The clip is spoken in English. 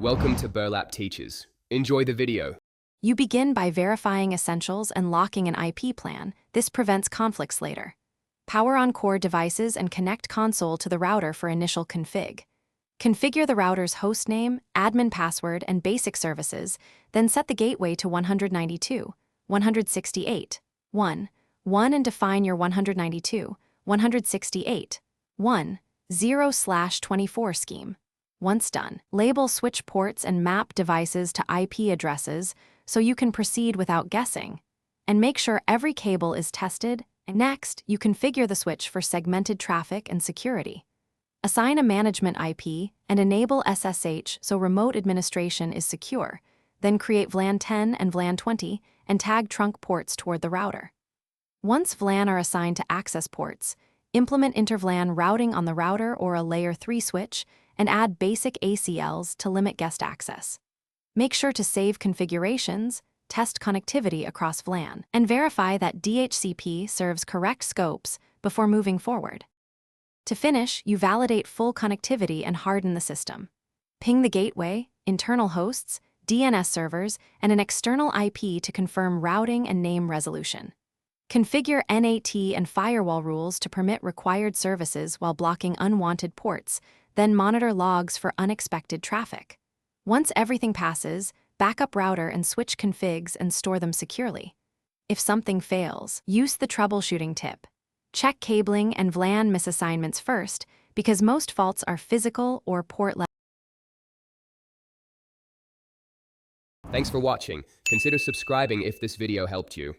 Welcome to Burlap Teachers. Enjoy the video. You begin by verifying essentials and locking an IP plan. This prevents conflicts later. Power on core devices and connect console to the router for initial config. Configure the router's hostname, admin password, and basic services, then set the gateway to 192, 168, 1, 1 and define your 192, 168, 1, 0/24 scheme. Once done, label switch ports and map devices to IP addresses so you can proceed without guessing. And make sure every cable is tested. And next, you configure the switch for segmented traffic and security. Assign a management IP and enable SSH so remote administration is secure. Then create VLAN 10 and VLAN 20 and tag trunk ports toward the router. Once VLAN are assigned to access ports, implement inter-VLAN routing on the router or a layer 3 switch and add basic ACLs to limit guest access. Make sure to save configurations, test connectivity across VLAN, and verify that DHCP serves correct scopes before moving forward. To finish, you validate full connectivity and harden the system. Ping the gateway, internal hosts, DNS servers, and an external IP to confirm routing and name resolution. Configure NAT and firewall rules to permit required services while blocking unwanted ports, then monitor logs for unexpected traffic. Once everything passes, backup router and switch configs and store them securely. If something fails, use the troubleshooting tip. Check cabling and VLAN misassignments first, because most faults are physical or port level. Thanks for watching. Consider subscribing if this video helped you.